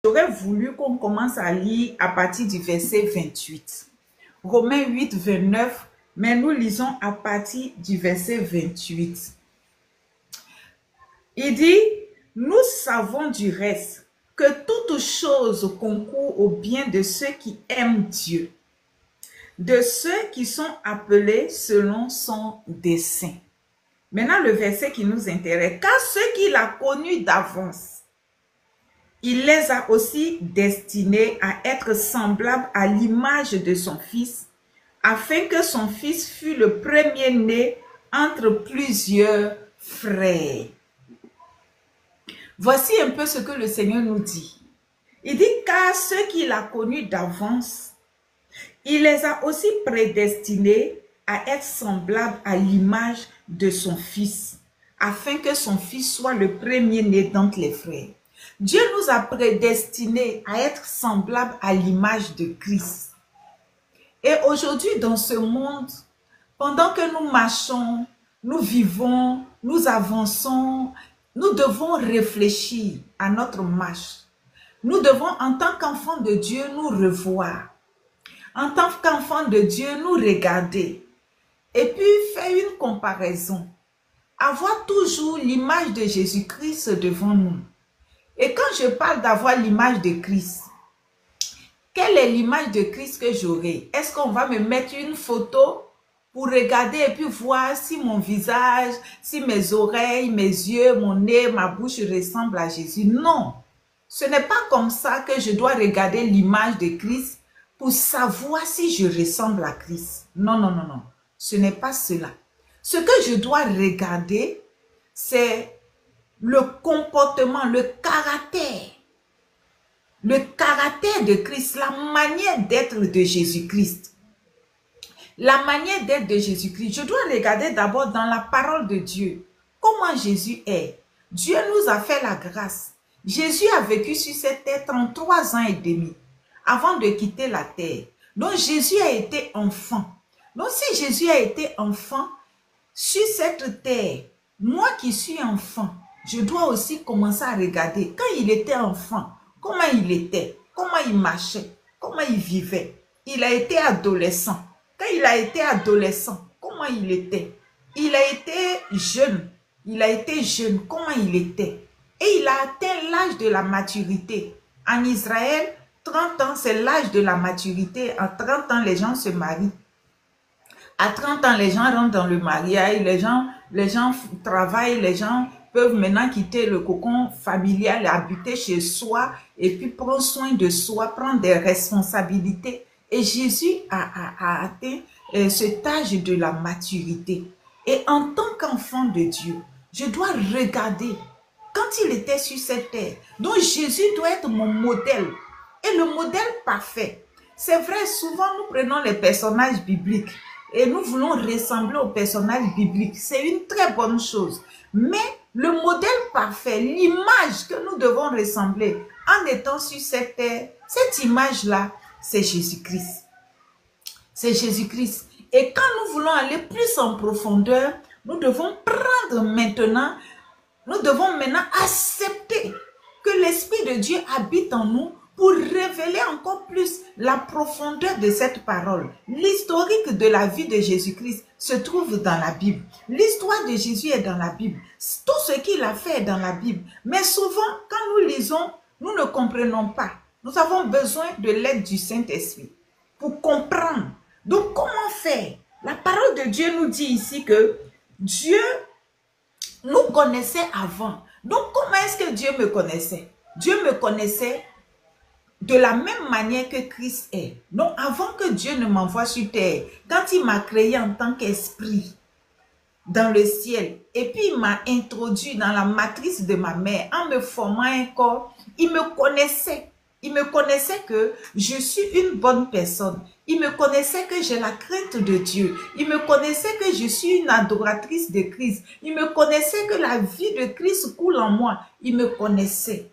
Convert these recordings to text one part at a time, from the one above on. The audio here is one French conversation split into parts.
J'aurais voulu qu'on commence à lire à partir du verset 28. Romains 8, 29, mais nous lisons à partir du verset 28. Il dit, nous savons du reste que toute chose concourt au bien de ceux qui aiment Dieu, de ceux qui sont appelés selon son dessein. Maintenant, le verset qui nous intéresse. Car ceux qu'il a connus d'avance, il les a aussi destinés à être semblables à l'image de son Fils, afin que son Fils fût le premier-né entre plusieurs frères. Voici un peu ce que le Seigneur nous dit. Il dit, car ceux qu'il a connus d'avance, il les a aussi prédestinés à être semblables à l'image de son Fils, afin que son Fils soit le premier-né d'entre les frères. Dieu nous a prédestinés à être semblables à l'image de Christ. Et aujourd'hui, dans ce monde, pendant que nous marchons, nous vivons, nous avançons, nous devons réfléchir à notre marche. Nous devons, en tant qu'enfants de Dieu, nous revoir. En tant qu'enfants de Dieu, nous regarder. Et puis faire une comparaison. Avoir toujours l'image de Jésus-Christ devant nous. Et quand je parle d'avoir l'image de Christ, quelle est l'image de Christ que j'aurai? Est-ce qu'on va me mettre une photo pour regarder et puis voir si mon visage, si mes oreilles, mes yeux, mon nez, ma bouche ressemblent à Jésus? Non, ce n'est pas comme ça que je dois regarder l'image de Christ pour savoir si je ressemble à Christ. Non, non, non, non, ce n'est pas cela. Ce que je dois regarder, c'est le comportement, le caractère de Christ, la manière d'être de Jésus-Christ. La manière d'être de Jésus-Christ, je dois regarder d'abord dans la parole de Dieu. Comment Jésus est. Dieu nous a fait la grâce. Jésus a vécu sur cette terre 33 ans et demi avant de quitter la terre. Donc Jésus a été enfant. Donc si Jésus a été enfant sur cette terre, moi qui suis enfant, je dois aussi commencer à regarder quand il était enfant, comment il était, comment il marchait, comment il vivait. Il a été adolescent. Quand il a été adolescent, comment il était? Il a été jeune. Il a été jeune, comment il était? Et il a atteint l'âge de la maturité. En Israël, 30 ans, c'est l'âge de la maturité. À 30 ans, les gens se marient. À 30 ans, les gens rentrent dans le mariage, les gens travaillent, les gens peuvent maintenant quitter le cocon familial, habiter chez soi et puis prendre soin de soi, prendre des responsabilités. Et Jésus a atteint cet âge de la maturité. Et en tant qu'enfant de Dieu, je dois regarder quand il était sur cette terre. Donc Jésus doit être mon modèle. Et le modèle parfait. C'est vrai, souvent nous prenons les personnages bibliques et nous voulons ressembler aux personnages bibliques. C'est une très bonne chose. Mais le modèle parfait, l'image que nous devons ressembler en étant sur cette terre, cette image-là, c'est Jésus-Christ. C'est Jésus-Christ. Et quand nous voulons aller plus en profondeur, nous devons maintenant accepter que l'Esprit de Dieu habite en nous pour révéler encore plus la profondeur de cette parole. L'historique de la vie de Jésus-Christ se trouve dans la Bible. L'histoire de Jésus est dans la Bible. Tout ce qu'il a fait est dans la Bible. Mais souvent, quand nous lisons, nous ne comprenons pas. Nous avons besoin de l'aide du Saint-Esprit pour comprendre. Donc, comment faire? La parole de Dieu nous dit ici que Dieu nous connaissait avant. Donc, comment est-ce que Dieu me connaissait? Dieu me connaissait de la même manière que Christ est. Donc, avant que Dieu ne m'envoie sur terre, quand il m'a créé en tant qu'esprit dans le ciel, et puis il m'a introduit dans la matrice de ma mère, en me formant un corps, il me connaissait. Il me connaissait que je suis une bonne personne. Il me connaissait que j'ai la crainte de Dieu. Il me connaissait que je suis une adoratrice de Christ. Il me connaissait que la vie de Christ coule en moi. Il me connaissait.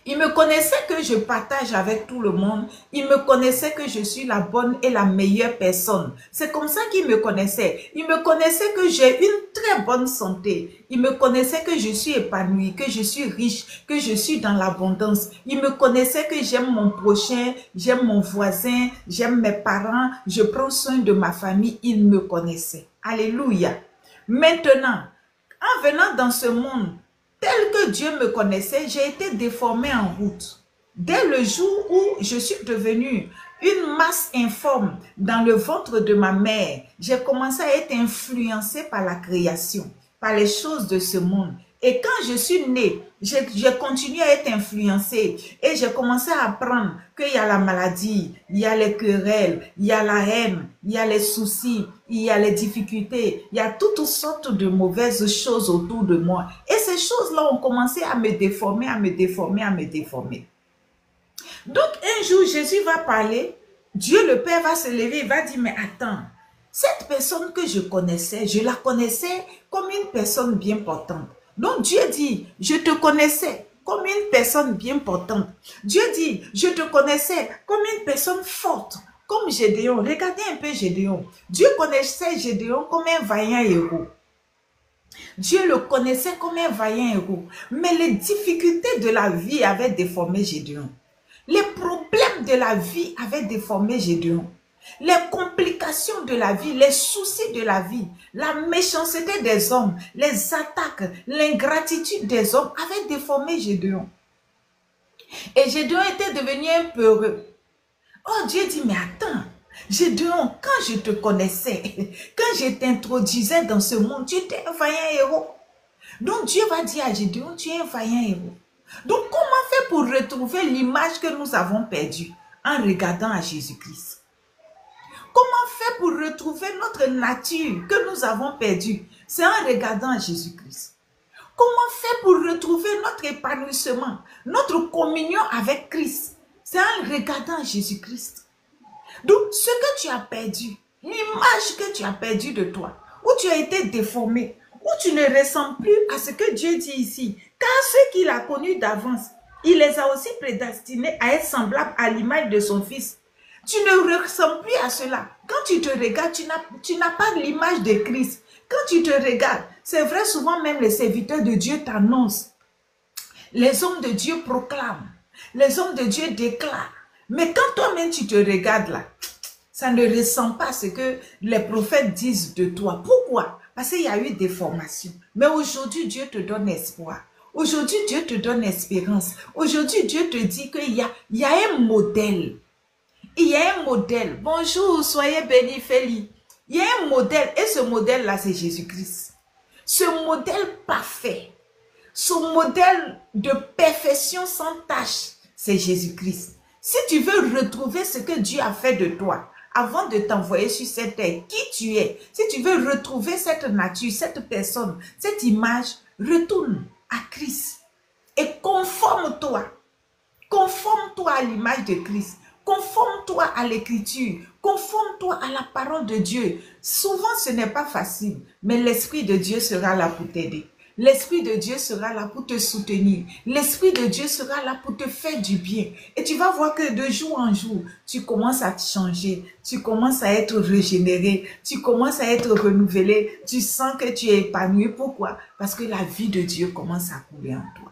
Il me connaissait que je partage avec tout le monde. Il me connaissait que je suis la bonne et la meilleure personne. C'est comme ça qu'il me connaissait. Il me connaissait que j'ai une très bonne santé. Il me connaissait que je suis épanouie, que je suis riche, que je suis dans l'abondance. Il me connaissait que j'aime mon prochain, j'aime mon voisin, j'aime mes parents, je prends soin de ma famille. Il me connaissait. Alléluia. Maintenant, en venant dans ce monde, tel que Dieu me connaissait, j'ai été déformée en route. Dès le jour où je suis devenue une masse informe dans le ventre de ma mère, j'ai commencé à être influencée par la création, par les choses de ce monde. Et quand je suis née, j'ai continué à être influencée et j'ai commencé à apprendre qu'il y a la maladie, il y a les querelles, il y a la haine, il y a les soucis, il y a les difficultés, il y a toutes sortes de mauvaises choses autour de moi. Et ces choses-là ont commencé à me déformer, à me déformer, à me déformer. Donc un jour, Jésus va parler, Dieu le Père va se lever, il va dire, mais attends, cette personne que je connaissais, je la connaissais comme une personne bien portante. Donc Dieu dit, je te connaissais comme une personne bien portante. Dieu dit, je te connaissais comme une personne forte, comme Gédéon. Regardez un peu Gédéon. Dieu connaissait Gédéon comme un vaillant héros. Dieu le connaissait comme un vaillant héros. Mais les difficultés de la vie avaient déformé Gédéon. Les problèmes de la vie avaient déformé Gédéon. Les complications de la vie, les soucis de la vie, la méchanceté des hommes, les attaques, l'ingratitude des hommes avaient déformé Gédéon. Et Gédéon était devenu un peureux. Oh, Dieu dit, mais attends, Gédéon, quand je te connaissais, quand je t'introduisais dans ce monde, tu étais un vaillant héros. Donc Dieu va dire à Gédéon, tu es un vaillant héros. Donc comment faire pour retrouver l'image que nous avons perdue en regardant à Jésus-Christ? Comment faire pour retrouver notre nature que nous avons perdue? C'est en regardant à Jésus-Christ. Comment faire pour retrouver notre épanouissement, notre communion avec Christ? C'est en regardant à Jésus-Christ. Donc, ce que tu as perdu, l'image que tu as perdue de toi, où tu as été déformé, où tu ne ressembles plus à ce que Dieu dit ici. Car ceux qu'il a connus d'avance, il les a aussi prédestinés à être semblables à l'image de son Fils. Tu ne ressembles plus à cela. Quand tu te regardes, tu n'as pas l'image de Christ. Quand tu te regardes, c'est vrai, souvent même les serviteurs de Dieu t'annoncent. Les hommes de Dieu proclament. Les hommes de Dieu déclarent. Mais quand toi-même tu te regardes là, ça ne ressemble pas à ce que les prophètes disent de toi. Pourquoi? Parce qu'il y a eu des formations. Mais aujourd'hui, Dieu te donne espoir. Aujourd'hui, Dieu te donne espérance. Aujourd'hui, Dieu te dit qu'il y a un modèle. Il y a un modèle. Bonjour, soyez bénis, Félie. Il y a un modèle et ce modèle-là, c'est Jésus-Christ. Ce modèle parfait, ce modèle de perfection sans tache, c'est Jésus-Christ. Si tu veux retrouver ce que Dieu a fait de toi, avant de t'envoyer sur cette terre, qui tu es, si tu veux retrouver cette nature, cette personne, cette image, retourne à Christ et conforme-toi à l'image de Christ. Conforme-toi à l'écriture, conforme-toi à la parole de Dieu. Souvent, ce n'est pas facile, mais l'Esprit de Dieu sera là pour t'aider. L'Esprit de Dieu sera là pour te soutenir. L'Esprit de Dieu sera là pour te faire du bien. Et tu vas voir que de jour en jour, tu commences à te changer. Tu commences à être régénéré. Tu commences à être renouvelé. Tu sens que tu es épanoui. Pourquoi? Parce que la vie de Dieu commence à couler en toi.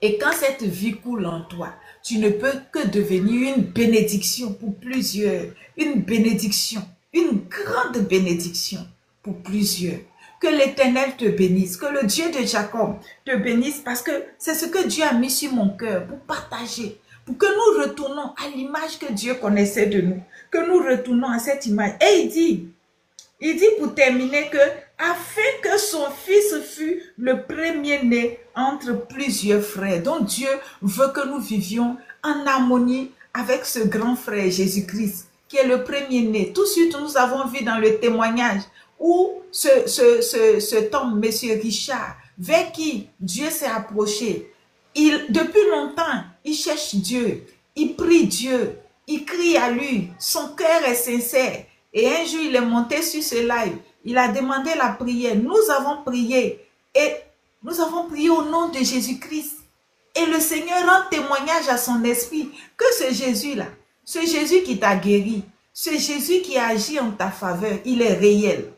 Et quand cette vie coule en toi, tu ne peux que devenir une bénédiction pour plusieurs. Une bénédiction, une grande bénédiction pour plusieurs. Que l'Éternel te bénisse, que le Dieu de Jacob te bénisse parce que c'est ce que Dieu a mis sur mon cœur pour partager, pour que nous retournons à l'image que Dieu connaissait de nous, que nous retournons à cette image. Et il dit pour terminer que afin que son fils fût le premier-né entre plusieurs frères. Donc Dieu veut que nous vivions en harmonie avec ce grand frère Jésus-Christ qui est le premier-né. Tout de suite, nous avons vu dans le témoignage où cet homme, M. Richard, vers qui Dieu s'est approché, depuis longtemps, il cherche Dieu, il prie Dieu, il crie à lui, son cœur est sincère. Et un jour, il est monté sur ce live, il a demandé la prière. Nous avons prié et nous avons prié au nom de Jésus-Christ. Et le Seigneur rend témoignage à son esprit que ce Jésus-là, ce Jésus qui t'a guéri, ce Jésus qui agit en ta faveur, il est réel.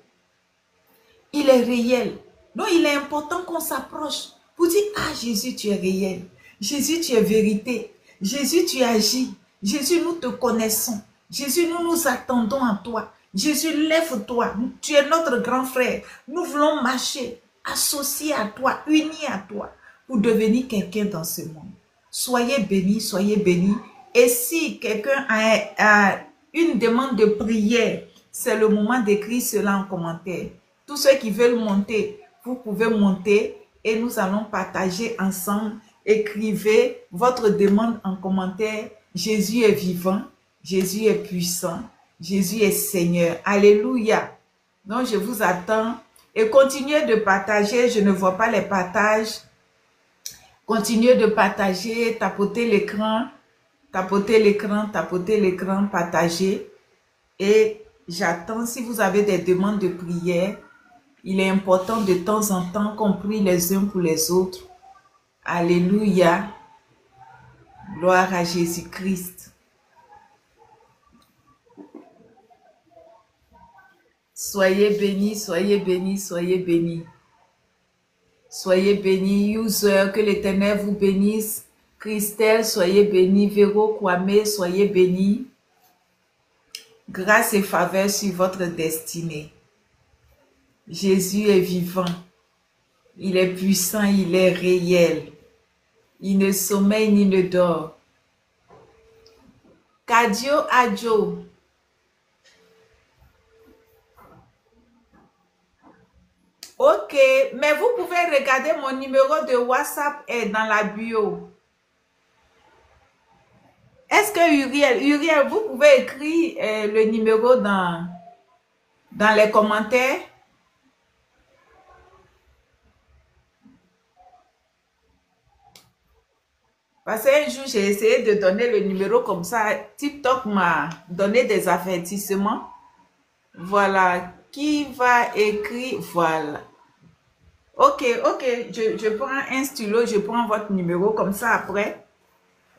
Il est réel. Donc, il est important qu'on s'approche pour dire, ah Jésus, tu es réel. Jésus, tu es vérité. Jésus, tu agis. Jésus, nous te connaissons. Jésus, nous nous attendons à toi. Jésus, lève-toi. Tu es notre grand frère. Nous voulons marcher, associés à toi, unis à toi, pour devenir quelqu'un dans ce monde. Soyez bénis, soyez bénis. Et si quelqu'un a une demande de prière, c'est le moment d'écrire cela en commentaire. Tous ceux qui veulent monter, vous pouvez monter et nous allons partager ensemble. Écrivez votre demande en commentaire. Jésus est vivant, Jésus est puissant, Jésus est Seigneur. Alléluia. Donc je vous attends et continuez de partager. Je ne vois pas les partages. Continuez de partager, tapotez l'écran, partagez. Et j'attends, si vous avez des demandes de prière, il est important de temps en temps qu'on prie les uns pour les autres. Alléluia. Gloire à Jésus-Christ. Soyez bénis, soyez bénis, soyez bénis. Soyez bénis, user, que l'Éternel vous bénisse. Christelle, soyez bénis. Véro, Kwame, soyez bénis. Grâce et faveur sur votre destinée. Jésus est vivant. Il est puissant, il est réel. Il ne sommeille ni ne dort. Kadio Adjo. Ok, mais vous pouvez regarder mon numéro de WhatsApp est dans la bio. Est-ce que Uriel, vous pouvez écrire le numéro dans les commentaires? Parce qu'un jour, j'ai essayé de donner le numéro comme ça. TikTok m'a donné des avertissements. Voilà. Qui va écrire? Voilà. Ok. Je prends un stylo, je prends votre numéro comme ça après.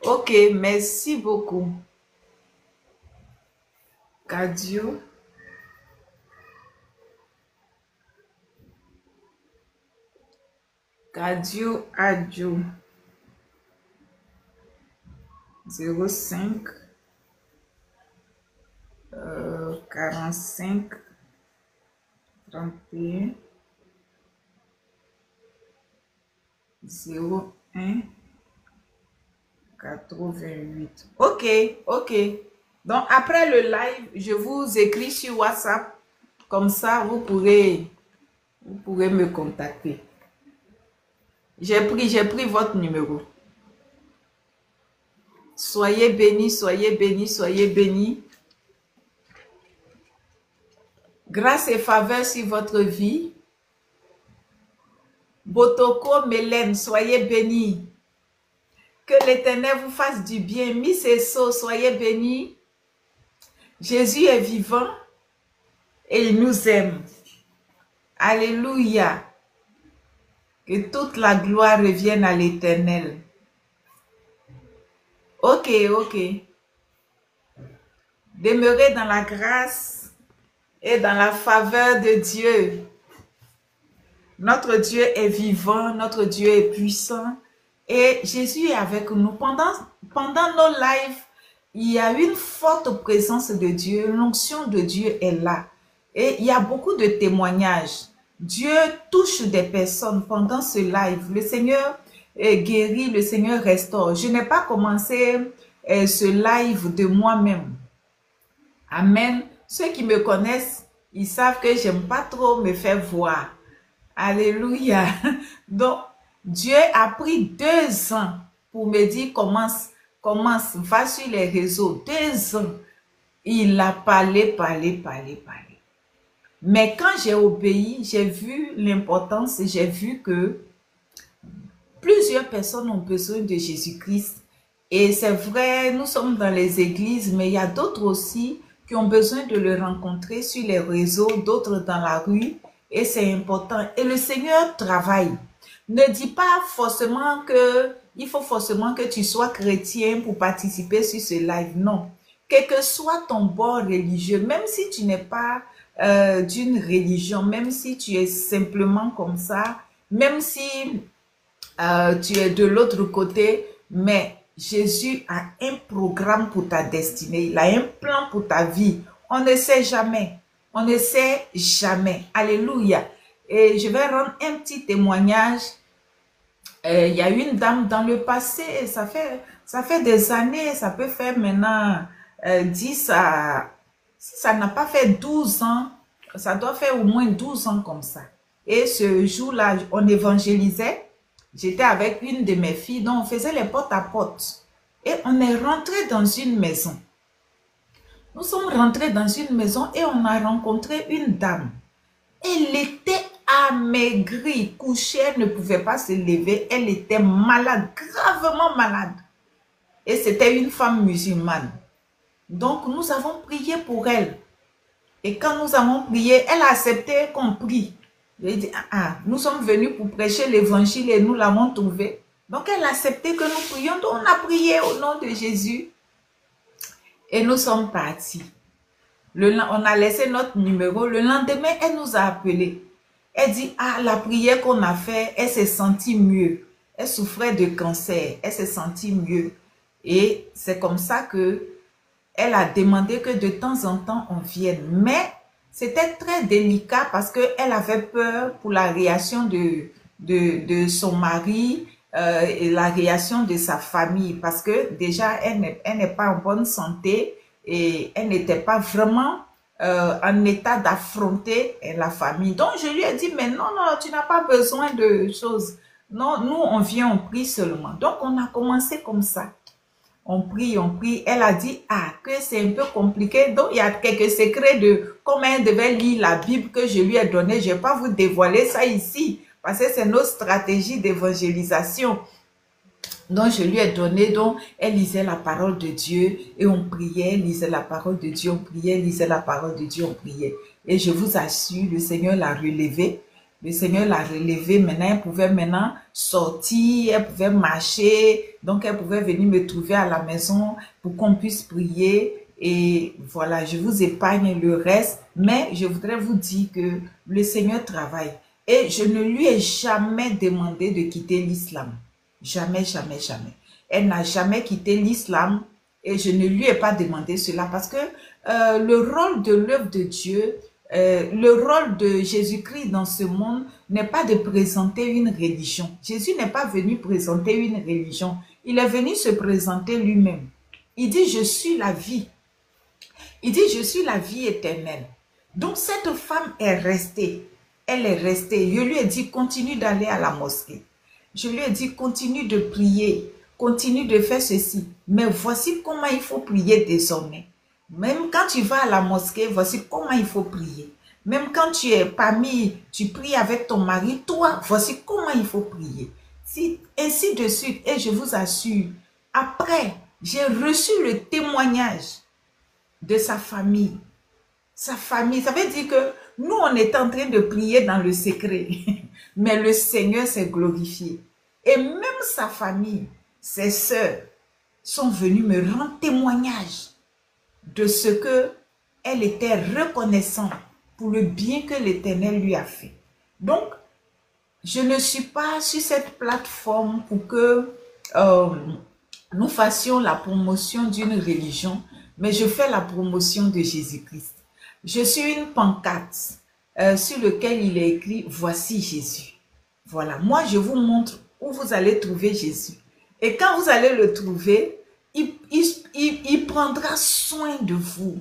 Ok, merci beaucoup. Kadio. Kadio Adjo. 05 45 31 01 88. Ok. Donc, après le live, je vous écris sur WhatsApp. Comme ça, vous pourrez me contacter. J'ai pris votre numéro. Soyez bénis, soyez bénis, soyez bénis. Grâce et faveur sur votre vie. Botoko Mélène, soyez bénis. Que l'Éternel vous fasse du bien. Miss Esso, soyez bénis. Jésus est vivant et il nous aime. Alléluia. Que toute la gloire revienne à l'Éternel. Ok. Demeurez dans la grâce et dans la faveur de Dieu. Notre Dieu est vivant, notre Dieu est puissant et Jésus est avec nous. Pendant nos lives, il y a une forte présence de Dieu, l'onction de Dieu est là. Et il y a beaucoup de témoignages. Dieu touche des personnes pendant ce live. Le Seigneur guérit, le Seigneur restaure. Je n'ai pas commencé ce live de moi-même. Amen. Ceux qui me connaissent, ils savent que j'aime pas trop me faire voir. Alléluia. Donc, Dieu a pris 2 ans pour me dire commence, va sur les réseaux. 2 ans. Il a parlé. Mais quand j'ai obéi, j'ai vu l'importance, j'ai vu que plusieurs personnes ont besoin de Jésus-Christ. Et c'est vrai, nous sommes dans les églises, mais il y a d'autres aussi qui ont besoin de le rencontrer sur les réseaux, d'autres dans la rue. Et c'est important. Et le Seigneur travaille. Ne dis pas forcément que il faut forcément que tu sois chrétien pour participer sur ce live. Non. Quel que soit ton bord religieux, même si tu n'es pas d'une religion, même si tu es simplement comme ça, même si tu es de l'autre côté, mais Jésus a un programme pour ta destinée. Il a un plan pour ta vie. On ne sait jamais. On ne sait jamais. Alléluia. Et je vais rendre un petit témoignage. Il y a une dame dans le passé, ça fait des années, ça peut faire maintenant 10 à... Si ça n'a pas fait 12 ans, ça doit faire au moins 12 ans comme ça. Et ce jour-là, on évangélisait. J'étais avec une de mes filles, donc on faisait les porte à porte. Et on est rentré dans une maison. Nous sommes rentrés dans une maison et on a rencontré une dame. Elle était amaigrie, couchée, elle ne pouvait pas se lever. Elle était malade, gravement malade. Et c'était une femme musulmane. Donc nous avons prié pour elle. Et quand nous avons prié, elle a accepté qu'on prie. J'ai dit, nous sommes venus pour prêcher l'évangile et nous l'avons trouvé. Donc elle a accepté que nous prions. Donc on a prié au nom de Jésus. Et nous sommes partis. On a laissé notre numéro. Le lendemain, elle nous a appelés. Elle dit, la prière qu'on a faite, elle s'est sentie mieux. Elle souffrait de cancer. Elle s'est sentie mieux. Et c'est comme ça que elle a demandé que de temps en temps, on vienne. Mais c'était très délicat parce qu'elle avait peur pour la réaction de son mari et la réaction de sa famille. Parce que déjà, elle n'est pas en bonne santé et elle n'était pas vraiment en état d'affronter la famille. Donc, je lui ai dit, mais non, non, tu n'as pas besoin de choses. Non, nous, on vient, on prie seulement. Donc, on a commencé comme ça. On prie, on prie. Elle a dit, que c'est un peu compliqué. Donc, il y a quelques secrets de comment elle devait lire la Bible que je lui ai donné. Je ne vais pas vous dévoiler ça ici, parce que c'est notre stratégie d'évangélisation. Donc, je lui ai donné, donc, elle lisait la parole de Dieu et on priait, lisait la parole de Dieu, on priait, lisait la parole de Dieu, on priait. Et je vous assure, le Seigneur l'a relevée. Le Seigneur l'a relevée. Maintenant, elle pouvait maintenant sortir, elle pouvait marcher. Donc, elle pouvait venir me trouver à la maison pour qu'on puisse prier. Et voilà, je vous épargne le reste. Mais je voudrais vous dire que le Seigneur travaille. Et je ne lui ai jamais demandé de quitter l'islam. Jamais, jamais, jamais. Elle n'a jamais quitté l'islam et je ne lui ai pas demandé cela parce que le rôle de l'œuvre de Dieu, le rôle de Jésus-Christ dans ce monde n'est pas de présenter une religion. Jésus n'est pas venu présenter une religion. Il est venu se présenter lui-même. Il dit, je suis la vie. Il dit, je suis la vie éternelle. Donc cette femme est restée. Elle est restée. Je lui ai dit, continue d'aller à la mosquée. Je lui ai dit, continue de prier, continue de faire ceci. Mais voici comment il faut prier désormais. Même quand tu vas à la mosquée, voici comment il faut prier. Même quand tu es parmi, tu pries avec ton mari, toi, voici comment il faut prier. Ainsi de suite. Et je vous assure, après, j'ai reçu le témoignage de sa famille. Sa famille, ça veut dire que nous, on est en train de prier dans le secret. Mais le Seigneur s'est glorifié. Et même sa famille, ses sœurs, sont venues me rendre témoignage de ce que elle était reconnaissante pour le bien que l'Éternel lui a fait. Donc, je ne suis pas sur cette plateforme pour que nous fassions la promotion d'une religion, mais je fais la promotion de Jésus-Christ. Je suis une pancarte sur laquelle il est écrit « Voici Jésus ». Voilà, moi je vous montre où vous allez trouver Jésus. Et quand vous allez le trouver, il prendra soin de vous.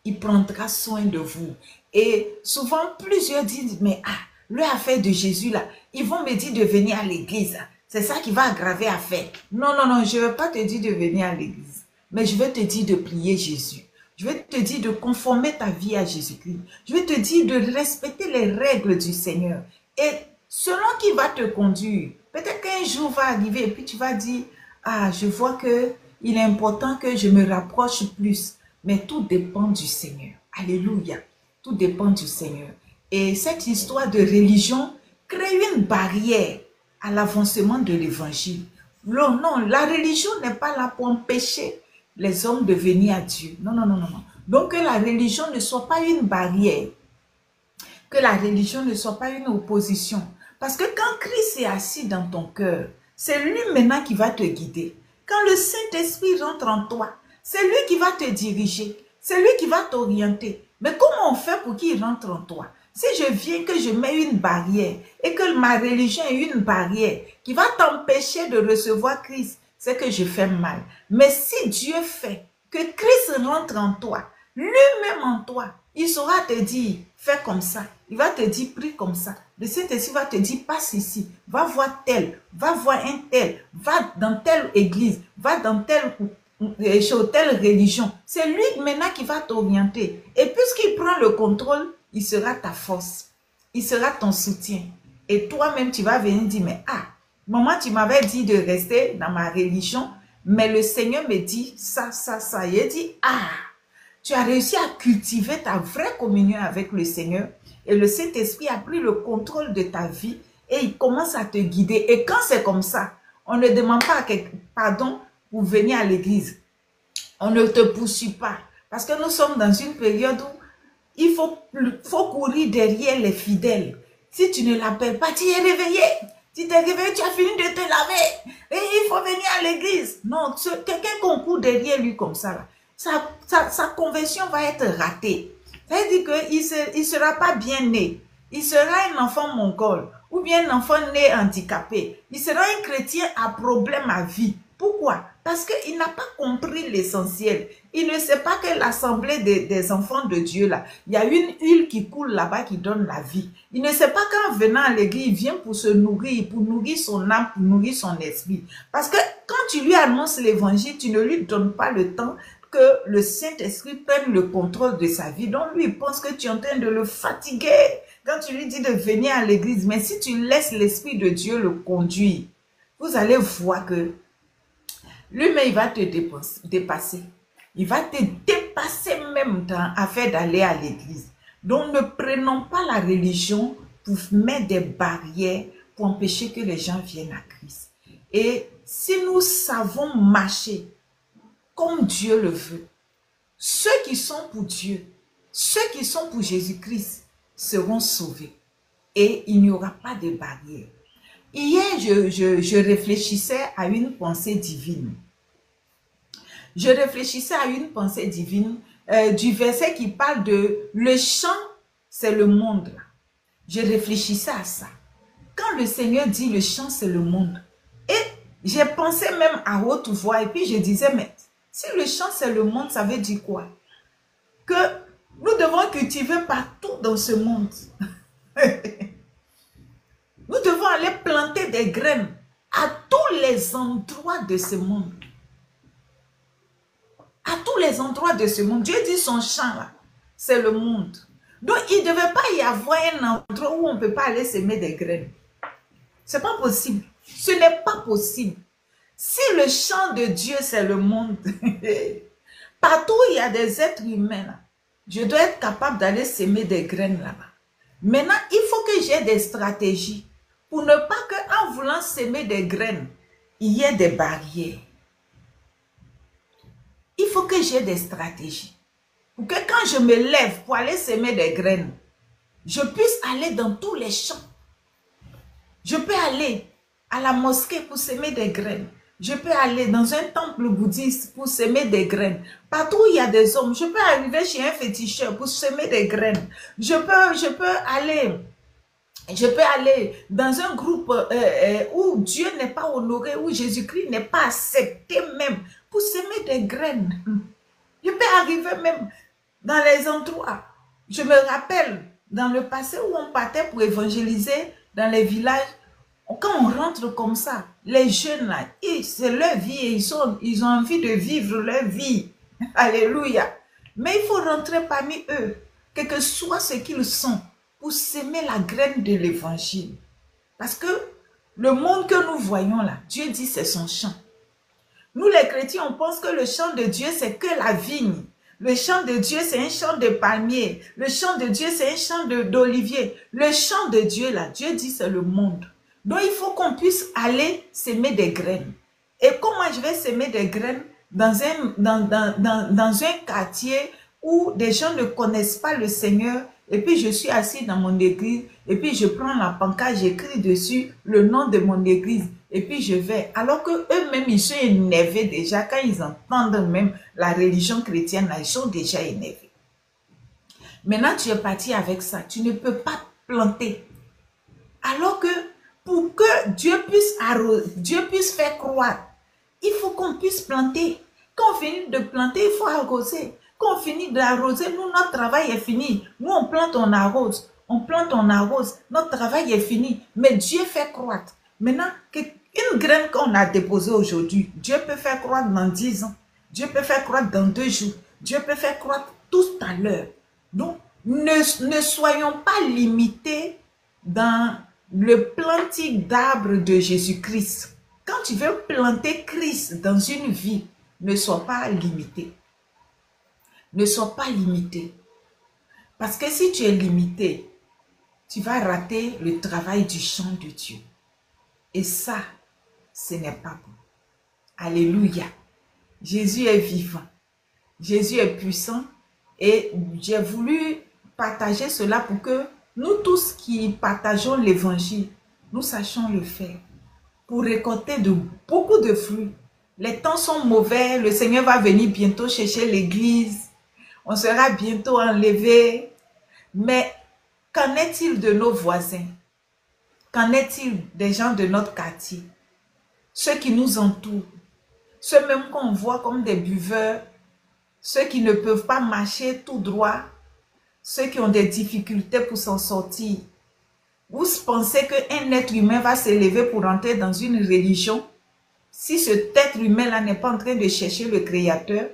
Il prendra soin de vous. Et souvent, plusieurs disent, mais l'affaire de Jésus là, ils vont me dire de venir à l'église. C'est ça qui va aggraver l'affaire. Non, non, non, je ne vais pas te dire de venir à l'église. Mais je vais te dire de prier Jésus. Je vais te dire de conformer ta vie à Jésus-Christ. Je vais te dire de respecter les règles du Seigneur. Et selon qui va te conduire, peut-être qu'un jour va arriver et puis tu vas dire, je vois que il est important que je me rapproche plus. Mais tout dépend du Seigneur. Alléluia. Tout dépend du Seigneur. Et cette histoire de religion crée une barrière à l'avancement de l'évangile. Non, non, la religion n'est pas là pour empêcher les hommes de venir à Dieu. Non, non, non, non, non. Donc que la religion ne soit pas une barrière. Que la religion ne soit pas une opposition. Parce que quand Christ est assis dans ton cœur, c'est lui maintenant qui va te guider. Quand le Saint-Esprit rentre en toi, c'est lui qui va te diriger. C'est lui qui va t'orienter. Mais comment on fait pour qu'il rentre en toi? Si je viens que je mets une barrière et que ma religion est une barrière qui va t'empêcher de recevoir Christ, c'est que je fais mal. Mais si Dieu fait que Christ rentre en toi, lui-même en toi, il saura te dire, fais comme ça. Il va te dire, prie comme ça. Le Saint-Esprit va te dire, passe ici, va voir tel, va voir un tel, va dans telle église, va dans telle religion. C'est lui maintenant qui va t'orienter. Et puisqu'il prend le contrôle, il sera ta force. Il sera ton soutien. Et toi-même, tu vas venir dire, mais maman, tu m'avais dit de rester dans ma religion, mais le Seigneur me dit ça, ça, ça. Il dit, tu as réussi à cultiver ta vraie communion avec le Seigneur et le Saint-Esprit a pris le contrôle de ta vie et il commence à te guider. Et quand c'est comme ça, on ne demande pas pardon pour venir à l'église. On ne te poursuit pas. Parce que nous sommes dans une période où il faut courir derrière les fidèles. Si tu ne l'appelles pas, tu es réveillé. Tu t'es réveillé, tu as fini de te laver. Et il faut venir à l'église. Non, quelqu'un qu'on court derrière lui comme ça, là, sa conversion va être ratée. Ça veut dire qu'il ne sera pas bien né. Il sera un enfant mongol ou bien un enfant né handicapé. Il sera un chrétien à problème à vie. Pourquoi? Parce qu'il n'a pas compris l'essentiel. Il ne sait pas que l'assemblée des enfants de Dieu, là, il y a une huile qui coule là-bas qui donne la vie. Il ne sait pas qu'en venant à l'église, il vient pour se nourrir, pour nourrir son âme, pour nourrir son esprit. Parce que quand tu lui annonces l'évangile, tu ne lui donnes pas le temps que le Saint-Esprit prenne le contrôle de sa vie. Donc lui, il pense que tu es en train de le fatiguer quand tu lui dis de venir à l'église. Mais si tu laisses l'Esprit de Dieu le conduire, vous allez voir que lui-même, il va te dépasser. Il va te dépasser même dans l'affaire d'aller à l'église. Donc ne prenons pas la religion pour mettre des barrières pour empêcher que les gens viennent à Christ. Et si nous savons marcher comme Dieu le veut, ceux qui sont pour Dieu, ceux qui sont pour Jésus-Christ seront sauvés. Et il n'y aura pas de barrière. Hier, je réfléchissais à une pensée divine. Je réfléchissais à une pensée divine du verset qui parle de le chant, c'est le monde. Je réfléchissais à ça. Quand le Seigneur dit le chant, c'est le monde. Et j'ai pensé même à haute voix et puis je disais, mais si le chant, c'est le monde, ça veut dire quoi? Que nous devons cultiver partout dans ce monde. Nous devons aller planter des graines à tous les endroits de ce monde. À tous les endroits de ce monde. Dieu dit son champ là, c'est le monde. Donc il ne devait pas y avoir un endroit où on ne peut pas aller semer des graines. Ce n'est pas possible. Ce n'est pas possible. Si le champ de Dieu c'est le monde, partout où il y a des êtres humains, là, je dois être capable d'aller semer des graines là-bas. Maintenant, il faut que j'ai des stratégies pour ne pas qu'en voulant semer des graines, il y ait des barrières. Il faut que j'ai des stratégies. Pour que quand je me lève pour aller semer des graines, je puisse aller dans tous les champs. Je peux aller à la mosquée pour semer des graines. Je peux aller dans un temple bouddhiste pour semer des graines. Partout où il y a des hommes, je peux arriver chez un féticheur pour semer des graines. Je peux aller dans un groupe où Dieu n'est pas honoré, où Jésus-Christ n'est pas accepté même, pour semer des graines. Je peux arriver même dans les endroits. Je me rappelle dans le passé où on partait pour évangéliser dans les villages. Quand on rentre comme ça, les jeunes là, c'est leur vie et ils ont envie de vivre leur vie. Alléluia. Mais il faut rentrer parmi eux, quel que soit ce qu'ils sont, pour s'aimer la graine de l'évangile. Parce que le monde que nous voyons là, Dieu dit c'est son champ. Nous les chrétiens, on pense que le champ de Dieu c'est que la vigne. Le champ de Dieu c'est un champ de palmiers. Le champ de Dieu c'est un champ d'oliviers. Le champ de Dieu là, Dieu dit c'est le monde. Donc il faut qu'on puisse aller s'aimer des graines. Et comment je vais semer des graines dans un quartier où des gens ne connaissent pas le Seigneur, et puis je suis assis dans mon église, et puis je prends la pancarte, j'écris dessus le nom de mon église, et puis je vais. Alors que eux-mêmes, ils sont énervés déjà, quand ils entendent même la religion chrétienne, ils sont déjà énervés. Maintenant, tu es parti avec ça, tu ne peux pas planter. Alors que pour que Dieu puisse arroser, Dieu puisse faire croître, il faut qu'on puisse planter. Quand on finit de planter, il faut arroser. Quand on finit d'arroser, nous, notre travail est fini. Nous, on plante, on arrose. On plante, on arrose. Notre travail est fini. Mais Dieu fait croître. Maintenant, une graine qu'on a déposée aujourd'hui, Dieu peut faire croître dans 10 ans. Dieu peut faire croître dans 2 jours. Dieu peut faire croître tout à l'heure. Donc, ne soyons pas limités dans le planting d'arbres de Jésus-Christ. Quand tu veux planter Christ dans une vie, ne sois pas limité. Ne sois pas limité. Parce que si tu es limité, tu vas rater le travail du champ de Dieu. Et ça, ce n'est pas bon. Alléluia. Jésus est vivant. Jésus est puissant. Et j'ai voulu partager cela pour que nous tous qui partageons l'évangile, nous sachions le faire. Pour récolter beaucoup de fruits. Les temps sont mauvais. Le Seigneur va venir bientôt chercher l'église. On sera bientôt enlevé. Mais qu'en est-il de nos voisins? Qu'en est-il des gens de notre quartier? Ceux qui nous entourent. Ceux même qu'on voit comme des buveurs. Ceux qui ne peuvent pas marcher tout droit. Ceux qui ont des difficultés pour s'en sortir. Vous pensez qu'un être humain va s'élever pour entrer dans une religion si cet être humain-là n'est pas en train de chercher le Créateur?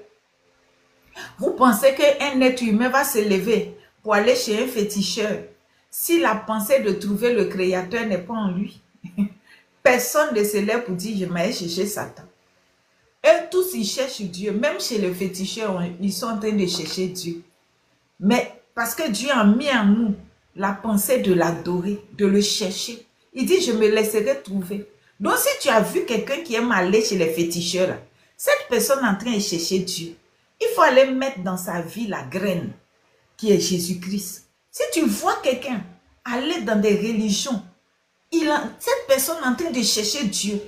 Vous pensez qu'un être humain va s'élever pour aller chez un féticheur si la pensée de trouver le Créateur n'est pas en lui? Personne ne s'élève pour dire « je m'aille chercher Satan ». Eux tous, ils cherchent Dieu. Même chez le féticheur, ils sont en train de chercher Dieu. Mais parce que Dieu a mis en nous la pensée de l'adorer, de le chercher. Il dit, je me laisserai trouver. Donc, si tu as vu quelqu'un qui aime aller chez les féticheurs, cette personne est en train de chercher Dieu. Il faut aller mettre dans sa vie la graine qui est Jésus-Christ. Si tu vois quelqu'un aller dans des religions, cette personne est en train de chercher Dieu.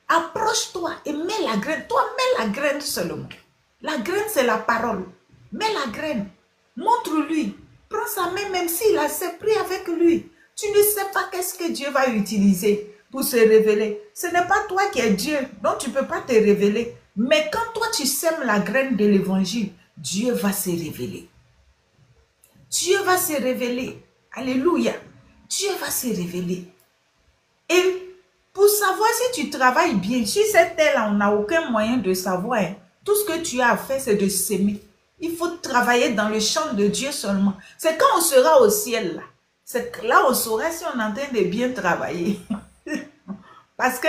Approche-toi et mets la graine. Toi, mets la graine seulement. La graine, c'est la parole. Mets la graine. Montre-lui. Prends sa main même s'il a ses pris avec lui. Tu ne sais pas qu'est-ce que Dieu va utiliser pour se révéler. Ce n'est pas toi qui es Dieu, donc tu ne peux pas te révéler. Mais quand toi tu sèmes la graine de l'évangile, Dieu va se révéler. Dieu va se révéler. Alléluia. Dieu va se révéler. Et pour savoir si tu travailles bien, si cette terre-là, on n'a aucun moyen de savoir. Tout ce que tu as à faire, c'est de s'aimer. Il faut travailler dans le champ de Dieu seulement. C'est quand on sera au ciel là. C'est là on saura si on est en train de bien travailler. Parce que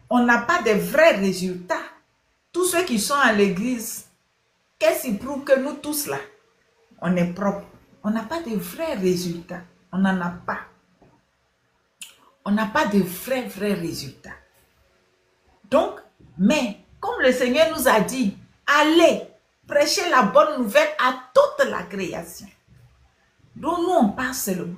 on n'a pas de vrais résultats. Tous ceux qui sont à l'église, qu'est-ce qui prouve que nous tous là, on est propre. On n'a pas de vrais résultats. On n'en a pas. On n'a pas de vrais résultats. Donc, mais comme le Seigneur nous a dit, allez prêcher la bonne nouvelle à toute la création. Donc nous on parle seulement.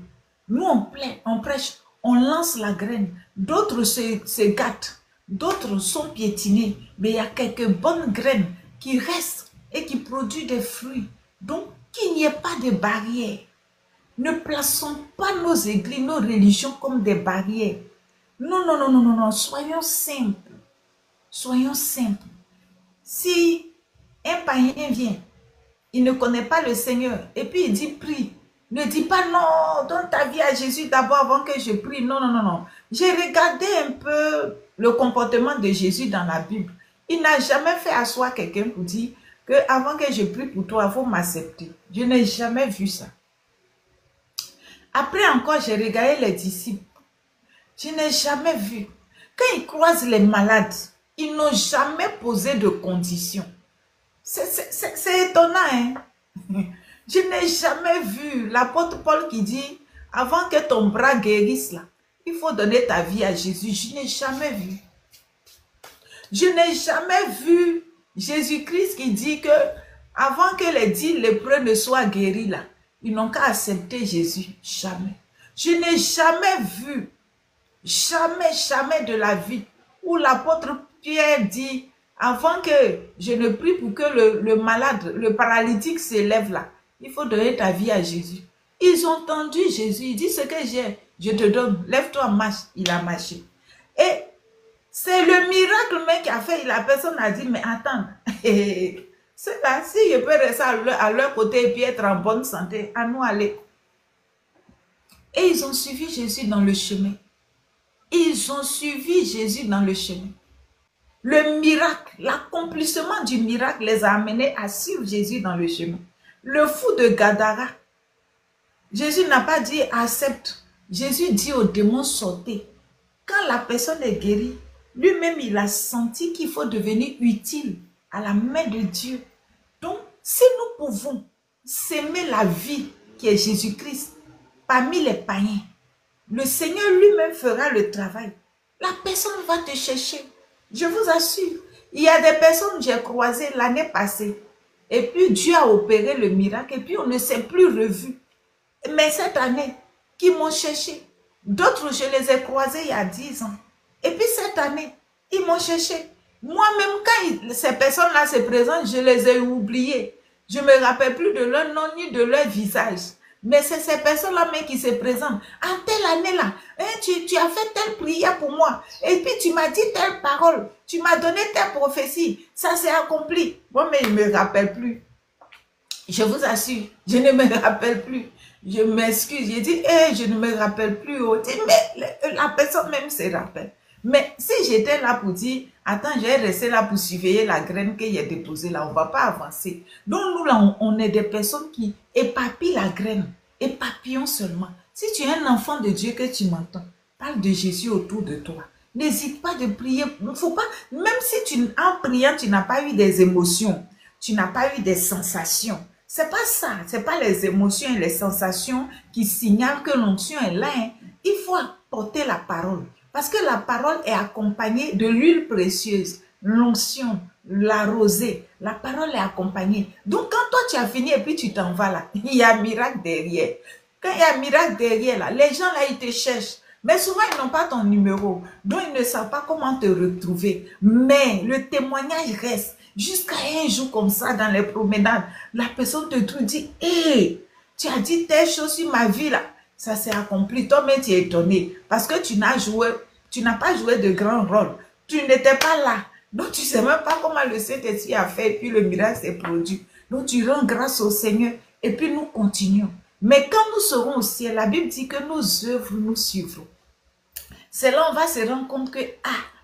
Nous on prêche, on lance la graine. D'autres se gâtent, d'autres sont piétinés. Mais il y a quelques bonnes graines qui restent et qui produisent des fruits. Donc qu'il n'y ait pas de barrières. Ne plaçons pas nos églises, nos religions comme des barrières. Non, non, non, non, non, non. Soyons simples. Soyons simples. Si un païen vient, il ne connaît pas le Seigneur, et puis il dit prie. Ne dis pas non, donne ta vie à Jésus d'abord avant que je prie. Non, non, non, non. J'ai regardé un peu le comportement de Jésus dans la Bible. Il n'a jamais fait asseoir quelqu'un pour dire que avant que je prie pour toi, il faut m'accepter. Je n'ai jamais vu ça. Après encore, j'ai regardé les disciples. Je n'ai jamais vu. Quand ils croisent les malades, ils n'ont jamais posé de conditions. C'est étonnant, hein? Je n'ai jamais vu l'apôtre Paul qui dit, avant que ton bras guérisse là, il faut donner ta vie à Jésus. Je n'ai jamais vu. Je n'ai jamais vu Jésus-Christ qui dit que avant que les 10 lépreux ne soient guéris là, ils n'ont qu'à accepter Jésus. Jamais. Je n'ai jamais vu, jamais de la vie où l'apôtre Pierre dit, avant que je ne prie pour que le malade, le paralytique s'élève là, il faut donner ta vie à Jésus. Ils ont entendu Jésus, il dit ce que j'ai, je te donne, lève-toi, marche. Il a marché. Et c'est le miracle même qui a fait, la personne a dit, mais attends, c'est là, si je peux rester à leur côté et puis être en bonne santé, à nous aller. Et ils ont suivi Jésus dans le chemin. Ils ont suivi Jésus dans le chemin. Le miracle, l'accomplissement du miracle les a amenés à suivre Jésus dans le chemin. Le fou de Gadara, Jésus n'a pas dit accepte. Jésus dit aux démons sortez. Quand la personne est guérie, lui-même il a senti qu'il faut devenir utile à la main de Dieu. Donc, si nous pouvons s'aimer la vie qui est Jésus-Christ parmi les païens, le Seigneur lui-même fera le travail. La personne va te chercher. Je vous assure. Il y a des personnes que j'ai croisées l'année passée. Et puis Dieu a opéré le miracle. Et puis on ne s'est plus revus. Mais cette année, qui m'ont cherché. D'autres, je les ai croisés il y a 10 ans. Et puis cette année, ils m'ont cherché. Moi-même, quand ces personnes-là se présentent, je les ai oubliées. Je ne me rappelle plus de leur nom ni de leur visage. Mais c'est ces personnes-là même qui se présentent. En telle année-là, hein, tu as fait telle prière pour moi. Et puis tu m'as dit telle parole. Tu m'as donné telle prophétie. Ça s'est accompli. Moi, mais je ne me rappelle plus. Je vous assure, je ne me rappelle plus. Je m'excuse. J'ai dit, je ne me rappelle plus. Mais la personne même se rappelle. Mais si j'étais là pour dire, attends, je vais rester là pour surveiller la graine qu'il a déposée là, on ne va pas avancer. Donc nous là, on est des personnes qui éparpillent la graine. Éparpillons seulement. Si tu es un enfant de Dieu que tu m'entends, parle de Jésus autour de toi. N'hésite pas de prier. Il ne faut pas, même si en priant, tu n'as pas eu des émotions, tu n'as pas eu des sensations. C'est pas ça, c'est pas les émotions et les sensations qui signalent que l'onction est là. Hein. Il faut apporter la parole. Parce que la parole est accompagnée de l'huile précieuse, l'onction, la rosée. La parole est accompagnée. Donc, quand toi, tu as fini et puis tu t'en vas là, il y a un miracle derrière. Quand il y a un miracle derrière là, les gens là, ils te cherchent. Mais souvent, ils n'ont pas ton numéro. Donc, ils ne savent pas comment te retrouver. Mais le témoignage reste. Jusqu'à un jour comme ça, dans les promenades, la personne te trouve, dit, hé, tu as dit telle chose sur ma vie là. Ça s'est accompli. Toi-même, tu es étonné. Parce que tu n'as pas joué de grand rôle. Tu n'étais pas là. Donc, tu ne sais même pas comment le Saint-Esprit a fait. Et puis, le miracle s'est produit. Donc, tu rends grâce au Seigneur. Et puis, nous continuons. Mais quand nous serons au ciel, la Bible dit que nos œuvres nous suivront. C'est là on va se rendre compte que,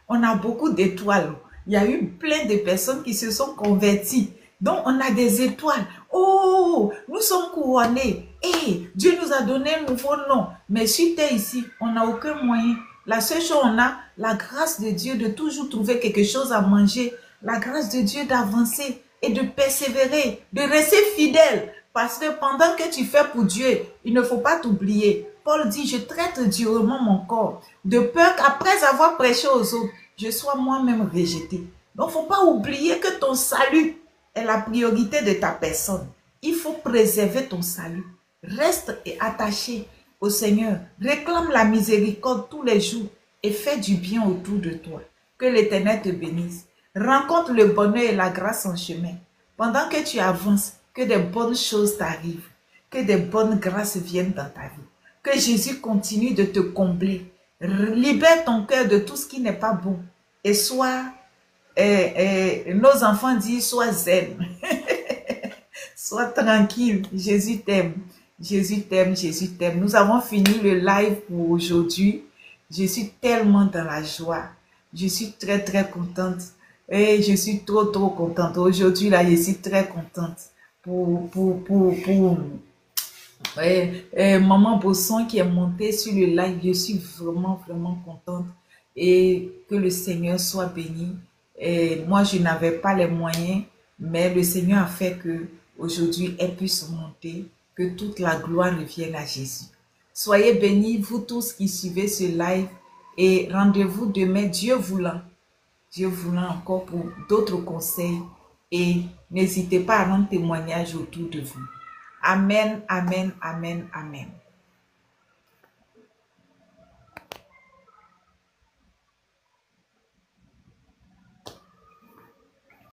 on a beaucoup d'étoiles. Il y a eu plein de personnes qui se sont converties. Donc, on a des étoiles. Oh, nous sommes couronnés. Et Dieu nous a donné un nouveau nom. Mais si tu es ici, on n'a aucun moyen. La seule chose, on a la grâce de Dieu de toujours trouver quelque chose à manger. La grâce de Dieu d'avancer et de persévérer, de rester fidèle. Parce que pendant que tu fais pour Dieu, il ne faut pas t'oublier. Paul dit, je traite durement mon corps, de peur qu'après avoir prêché aux autres, je sois moi-même rejeté. Donc, il ne faut pas oublier que ton salut est la priorité de ta personne. Il faut préserver ton salut. Reste attaché au Seigneur. Réclame la miséricorde tous les jours et fais du bien autour de toi. Que l'Éternel te bénisse. Rencontre le bonheur et la grâce en chemin. Pendant que tu avances, que des bonnes choses t'arrivent. Que des bonnes grâces viennent dans ta vie. Que Jésus continue de te combler. Libère ton cœur de tout ce qui n'est pas bon. Et sois, nos enfants disent, sois zen. Sois tranquille. Jésus t'aime. Jésus t'aime, Jésus t'aime. Nous avons fini le live pour aujourd'hui. Je suis tellement dans la joie. Je suis très, très contente. Et je suis trop, trop contente. Aujourd'hui, là, je suis très contente Maman Bosson qui est montée sur le live. Je suis vraiment, vraiment contente. Et que le Seigneur soit béni. Et moi, je n'avais pas les moyens, mais le Seigneur a fait que aujourd'hui, elle puisse monter. Que toute la gloire revienne à Jésus. Soyez bénis, vous tous qui suivez ce live. Et rendez-vous demain, Dieu voulant, Dieu voulant encore pour d'autres conseils et n'hésitez pas à rendre témoignage autour de vous. Amen, amen, amen, amen.